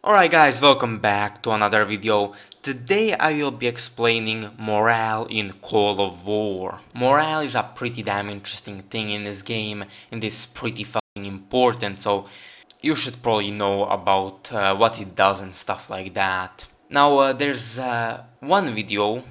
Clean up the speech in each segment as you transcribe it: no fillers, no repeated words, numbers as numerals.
Alright guys, welcome back to another video. Today I will be explaining morale in Call of War. Morale is a pretty damn interesting thing in this game and it's pretty fucking important, so you should probably know about what it does and stuff like that. Now there's one video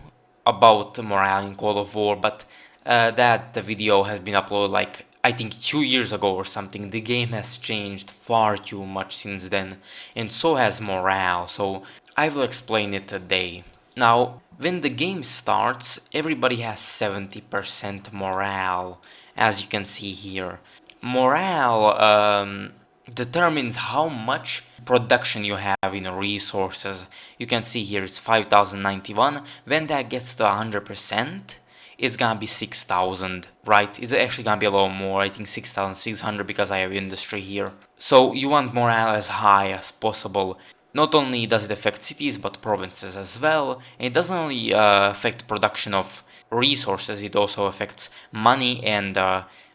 about morale in Call of War, but that video has been uploaded like I think 2 years ago or something. The game has changed far too much since then, and so has morale, so I will explain it today. Now, when the game starts, everybody has 70% morale, as you can see here. Morale determines how much production you have in resources. You can see here it's 5091. When that gets to 100%, it's gonna be 6000, right? It's actually gonna be a little more, I think 6600 because I have industry here. So you want morale as high as possible. Not only does it affect cities but provinces as well, and it doesn't only affect production of resources, it also affects money and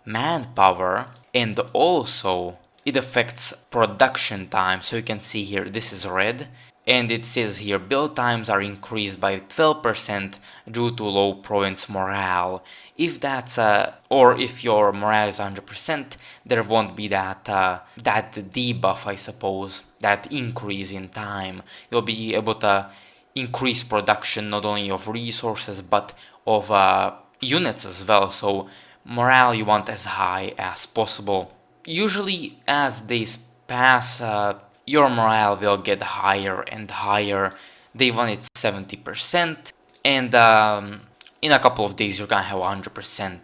manpower, and also it affects production time. So you can see here this is red, and it says here build times are increased by 12% due to low province morale. If that's or if your morale is 100%, there won't be that debuff, I suppose, that increase in time. You'll be able to increase production not only of resources but of units as well. So morale you want as high as possible. Usually as days pass, your morale will get higher and higher. Day 1 it's 70%, and in a couple of days you're gonna have 100%.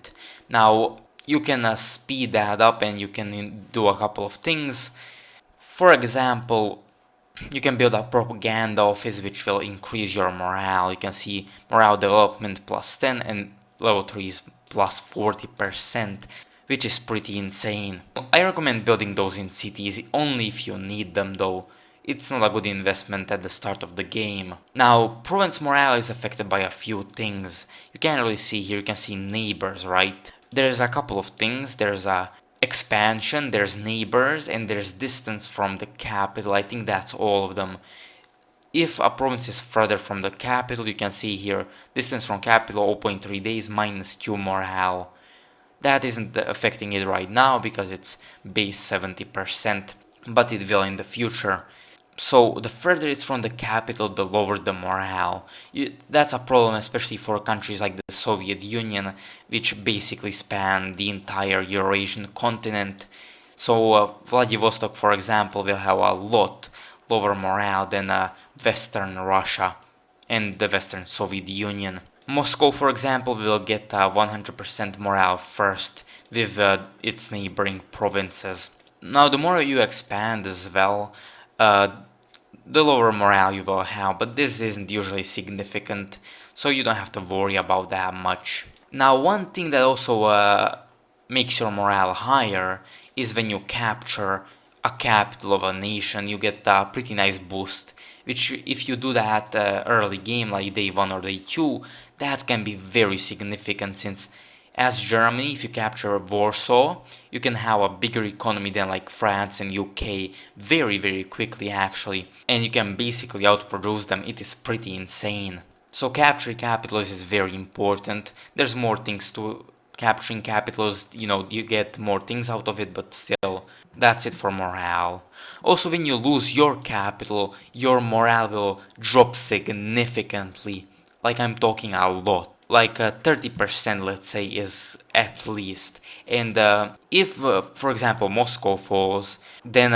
Now you can speed that up and you can do a couple of things. For example, you can build a propaganda office which will increase your morale. You can see morale development plus 10 and level 3 is plus 40%, which is pretty insane. I recommend building those in cities only if you need them though. It's not a good investment at the start of the game. Now, province morale is affected by a few things. You can't really see here, you can see neighbors, right? There's a couple of things. There's a expansion, there's neighbors, and there's distance from the capital. I think that's all of them. If a province is further from the capital, you can see here distance from capital 0.3 days minus 2 morale. That isn't affecting it right now because it's base 70%, but it will in the future. So the further it's from the capital, the lower the morale. That's a problem, especially for countries like the Soviet Union, which basically span the entire Eurasian continent. So Vladivostok, for example, will have a lot lower morale than Western Russia and the Western Soviet Union. Moscow, for example, will get 100% morale first with its neighboring provinces. Now, the more you expand as well, uh, the lower morale you will have, but this isn't usually significant, so you don't have to worry about that much. Now, one thing that also makes your morale higher is when you capture a capital of a nation, you get a pretty nice boost, which if you do that early game, like day 1 or day 2, that can be very significant since as Germany, if you capture Warsaw, you can have a bigger economy than like France and UK very quickly actually, and you can basically outproduce them. It is pretty insane. So capturing capitals is very important. There's more things to capturing capitals, you get more things out of it, but still, that's it for morale. Also, when you lose your capital, your morale will drop significantly. Like I'm talking a lot. Like 30%, let's say, is at least. And if, for example, Moscow falls, then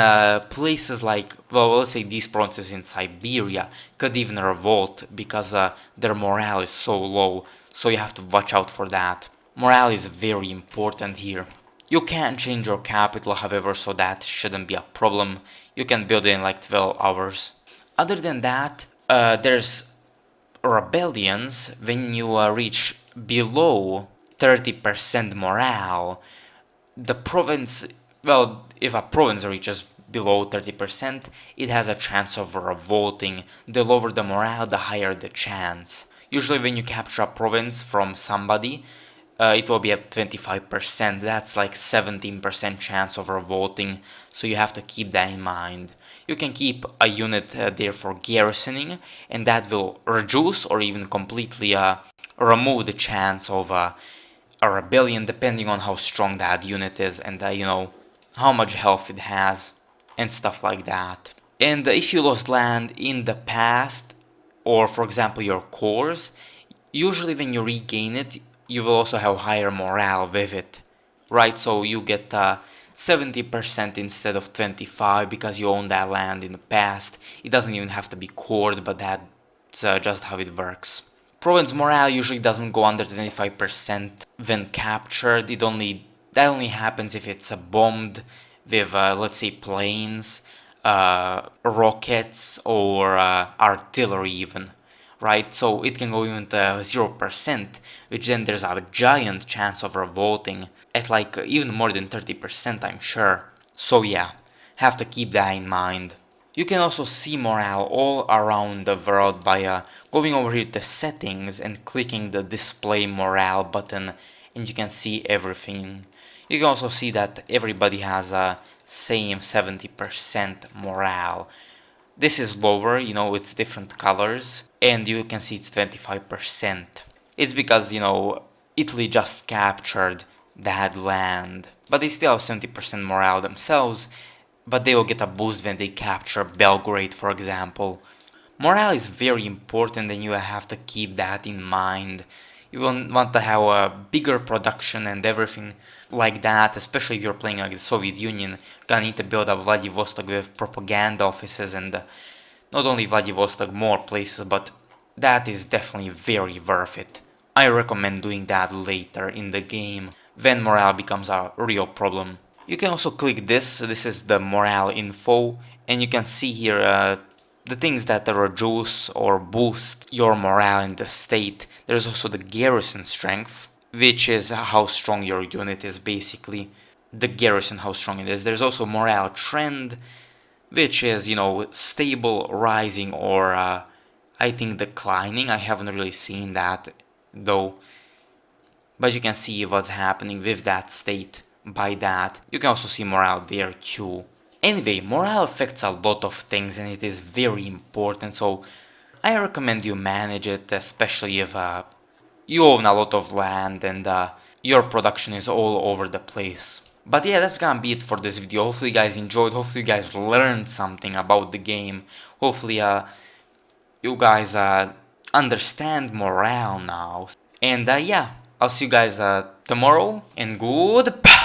places like, well, let's say these provinces in Siberia could even revolt because their morale is so low. So you have to watch out for that. Morale is very important here. You can change your capital, however, so that shouldn't be a problem. You can build it in like 12 hours. Other than that, there's rebellions when you reach below 30% morale. The province, well, if a province reaches below 30%, it has a chance of revolting. The lower the morale, the higher the chance. Usually when you capture a province from somebody, it will be at 25%. That's like 17% chance of revolting, so you have to keep that in mind. you can keep a unit there for garrisoning, and that will reduce or even completely remove the chance of a rebellion, depending on how strong that unit is and how much health it has and stuff like that. And if you lost land in the past, or for example your cores, usually when you regain it, you will also have higher morale with it, right? So you get 70% instead of 25 because you own that land in the past. It doesn't even have to be cored, but that's just how it works. Province morale usually doesn't go under 25% when captured. That only happens if it's bombed with let's say planes, rockets, or artillery even, right? So it can go even to 0%, which then there's a giant chance of revolting at like even more than 30%, I'm sure. So yeah, have to keep that in mind. You can also see morale all around the world by going over here to settings and clicking the display morale button, and you can see everything. You can also see that everybody has a same 70% morale. This is lower, it's different colors, and you can see it's 25%. It's because, Italy just captured that land, but they still have 70% morale themselves, but they will get a boost when they capture Belgrade, for example. Morale is very important and you have to keep that in mind. You want to have a bigger production and everything like that, especially if you're playing like the Soviet Union. You're gonna need to build up Vladivostok with propaganda offices and not only Vladivostok, more places, but that is definitely very worth it. I recommend doing that later in the game when morale becomes a real problem. You can also click this is the morale info, and you can see here the things that reduce or boost your morale in the state. There's also the garrison strength, which is how strong your unit is basically. The garrison, how strong it is. There's also morale trend, which is, stable, rising, or I think declining. I haven't really seen that though, but you can see what's happening with that state by that. You can also see morale there too. Anyway, morale affects a lot of things and it is very important, so I recommend you manage it, especially if you own a lot of land and your production is all over the place. But yeah, that's gonna be it for this video. Hopefully you guys enjoyed, hopefully you guys learned something about the game. Hopefully you guys understand morale now. And yeah, I'll see you guys tomorrow, and goodbye!